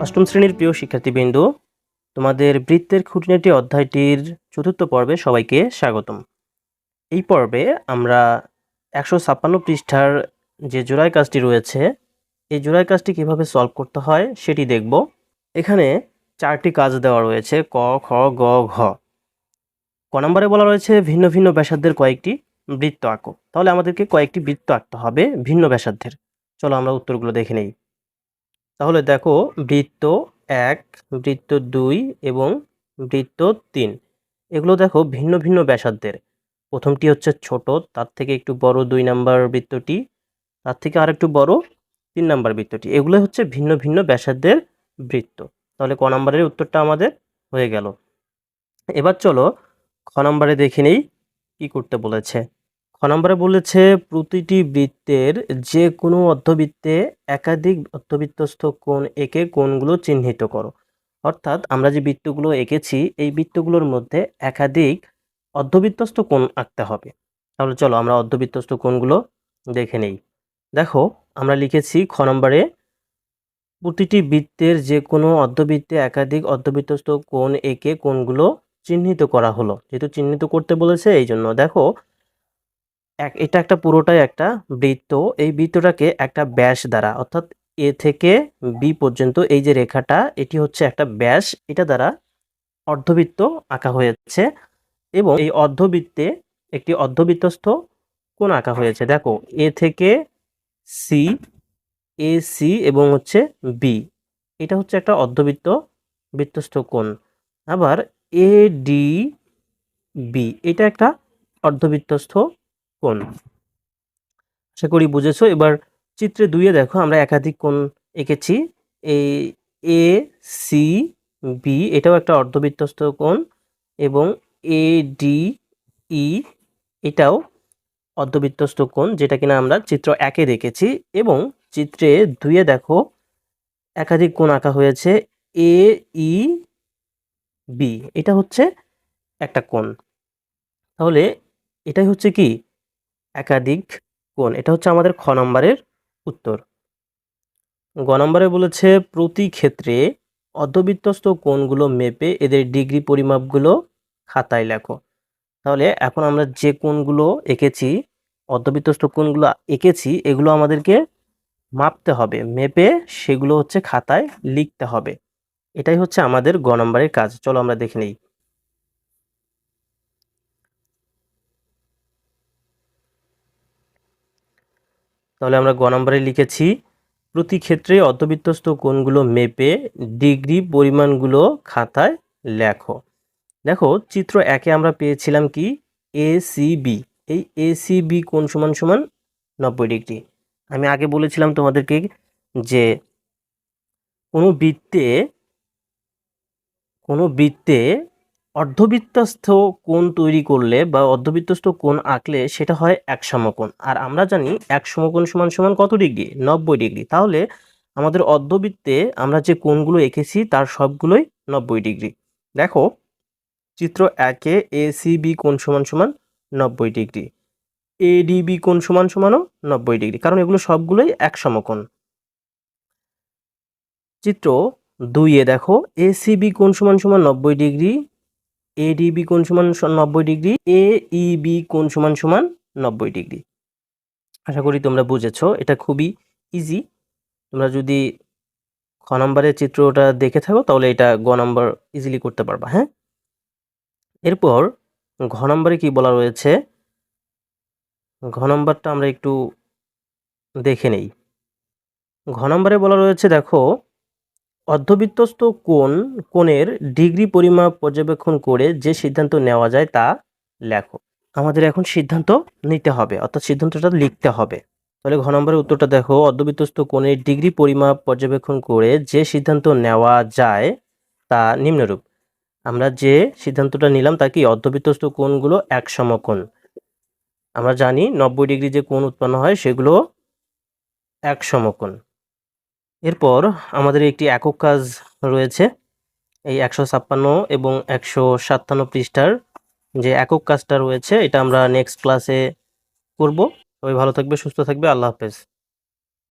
অষ্টম শ্রেণীর প্রিয় শিক্ষার্থীবৃন্দ, তোমাদের বৃত্তের খুঁটিনাটি অধ্যায়টির চতুর্থ পর্বে সবাইকে স্বাগতম। এই পর্বে আমরা 156 পৃষ্ঠার যে জোড়ায় কাজটি রয়েছে, এই জোড়ায় কাজটি কিভাবে সলভ করতে হয় সেটি দেখব। এখানে 4টি কাজ দেওয়া রয়েছে, ক, খ, গ, ঘ। ক নম্বরে বলা রয়েছে ভিন্ন ভিন্ন ব্যাসার্ধের কয়েকটি বৃত্ত আঁকো। তাহলে আমাদেরকে কয়েকটি বৃত্ত আঁকতে হবে ভিন্ন ব্যাসার্ধের। চলো আমরা উত্তরগুলো দেখে নেই। তাহলে দেখো, বৃত্ত 1, বৃত্ত 2 এবং বৃত্ত 3, এগুলো দেখো ভিন্ন ভিন্ন ব্যাসার্ধের। প্রথমটি হচ্ছে ছোট, তার থেকে একটু বড় 2 নাম্বার বৃত্তটি, তার থেকে আরেকটু বড় 3 নাম্বার বৃত্তটি। এগুলো হচ্ছে ভিন্ন ভিন্ন ব্যাসার্ধের বৃত্ত। তাহলে ক নাম্বারের উত্তরটা আমাদের হয়ে গেল। এবার চলো খ নাম্বারে দেখে নেই কি করতে বলেছে। খ নম্বরে বলেছে প্রতিটি বৃত্তের যে কোনো অর্ধবৃত্তে একাধিক অর্ধবৃত্তস্থ কোণ এঁকে কোণগুলো চিহ্নিত করো। অর্থাৎ আমরা যে বৃত্তগুলো এঁকেছি এই বৃত্তগুলোর মধ্যে একাধিক অর্ধবৃত্তস্থ কোণ আঁকতে হবে। তাহলে চলো আমরা অর্ধবৃত্তস্থ কোণগুলো দেখে নেই। দেখো, আমরা লিখেছি খ নম্বরে প্রতিটি বৃত্তের যে কোনো অর্ধবৃত্তে একাধিক অর্ধবৃত্তস্থ কোণ এঁকে কোণগুলো চিহ্নিত করা হলো। যেহেতু চিহ্নিত করতে বলেছে এই জন্য দেখো, এটা একটা পুরোটাই একটা বৃত্ত। এই বৃত্তটাকে একটা ব্যাস দ্বারা, অর্থাৎ এ থেকে বি পর্যন্ত এই যে রেখাটা, এটি হচ্ছে একটা ব্যাস, এটা দ্বারা অর্ধবৃত্ত আঁকা হয়েছে এবং এই অর্ধবৃত্তে একটি অর্ধবৃত্তস্থ কোণ আঁকা হয়েছে। দেখো, এ থেকে সি, এ সি এবং হচ্ছে বি, এটা হচ্ছে একটা অর্ধবৃত্ত বৃত্তস্থ কোণ। আবার এ ডি বি, এটা একটা অর্ধবৃত্তস্থ কোণ। আশা করি বুঝেছো। এবার চিত্রে 2-এ দেখো আমরা একাধিক কোণ এঁকেছি। এই এ সি বি, এটাও একটা অর্ধবৃত্তস্থ কোণ এবং এ ডি ই, এটাও অর্ধবৃত্তস্থ কোণ, যেটা কিনা আমরা চিত্র 1-এ দেখেছি। এবং চিত্রে 2-এ দেখো একাধিক কোণ আঁকা হয়েছে, এ ই বি, এটা হচ্ছে একটা কোণ। তাহলে এটাই হচ্ছে কি একাধিক কোণ। এটা হচ্ছে আমাদের খ নম্বরের উত্তর। গ নম্বরে বলেছে প্রতি ক্ষেত্রে অর্ধবৃত্তস্থ কোণগুলো মেপে এদের ডিগ্রি পরিমাপগুলো খাতায় লেখো। তাহলে এখন আমরা যে কোণগুলো এঁকেছি, অর্ধবৃত্তস্থ কোণগুলো এঁকেছি, এগুলো আমাদেরকে মাপতে হবে, মেপে সেগুলো হচ্ছে খাতায় লিখতে হবে। এটাই হচ্ছে আমাদের গ নম্বরের কাজ। চলো আমরা দেখে নেই। তাহলে আমরা গ নম্বরে লিখেছি প্রতি ক্ষেত্রে অর্ধবৃত্তস্থ কোণগুলো মেপে ডিগ্রি পরিমাণগুলো খাতায় লেখো। দেখো, চিত্র 1-এ আমরা পেয়েছিলাম কি এ সি বি। এই এ সি বি কোণ সমান সমান 90 ডিগ্রি। আমি আগে বলেছিলাম তোমাদেরকে যে কোনো বৃত্তে অর্ধবৃত্তস্থ কোণ তৈরি করলে বা অর্ধবৃত্তস্থ কোণ আঁকলে সেটা হয় এক সমকোণ। আর আমরা জানি এক সমকোণ সমান সমান কত ডিগ্রি? 90 ডিগ্রি। তাহলে আমাদের অর্ধবৃত্তে আমরা যে কোণগুলো এঁকেছি তার সবগুলোই 90 ডিগ্রি। দেখো, চিত্র 1-এ এ সি বি কোণ সমান সমান 90 ডিগ্রি, এ ডি বি কোণ সমান সমানও 90 ডিগ্রি, কারণ এগুলো সবগুলোই এক সমকোণ। চিত্র 2-এ দেখো এ সি বি কোণ সমান সমান 90 ডিগ্রি, এ ডি বি কোণ সমান 90 ডিগ্রি, এ ই বি কোণ সমান সমান 90 ডিগ্রি। আশা করি তোমরা বুঝেছো। এটা খুবই ইজি। তোমরা যদি খ নম্বরের চিত্রটা দেখে থাকো তাহলে এটা গ নম্বর ইজিলি করতে পারবা। হ্যাঁ, এরপর ঘ নম্বরে কি বলা রয়েছে, ঘ নম্বরটা আমরা একটু দেখে নেই। ঘ নম্বরে বলা রয়েছে দেখো, অর্ধবৃত্তস্থ কোণের ডিগ্রি পরিমাপ পর্যবেক্ষণ করে যে সিদ্ধান্ত নেওয়া যায় তা লেখো। আমাদের এখন সিদ্ধান্ত নিতে হবে, অর্থাৎ সিদ্ধান্তটা লিখতে হবে। তাহলে ঘ নম্বরের উত্তরটা দেখো, অর্ধবৃত্তস্থ কোণের ডিগ্রি পরিমাপ পর্যবেক্ষণ করে যে সিদ্ধান্ত নেওয়া যায় তা নিম্নরূপ। আমরা যে সিদ্ধান্তটা নিলাম তা কি, অর্ধবৃত্তস্থ কোণগুলো এক সমকোণ। আমরা জানি 90 ডিগ্রি যে কোণ উৎপন্ন হয় সেগুলো এক সমকোণ। এরপর আমাদের একটি একক কাজ রয়েছে, এই 156 এবং 157 পৃষ্ঠার যে একক কাজটা রয়েছে এটা আমরা নেক্সট ক্লাসে করব। সবাই ভালো থাকবে, সুস্থ থাকবে। আল্লাহ হাফেজ।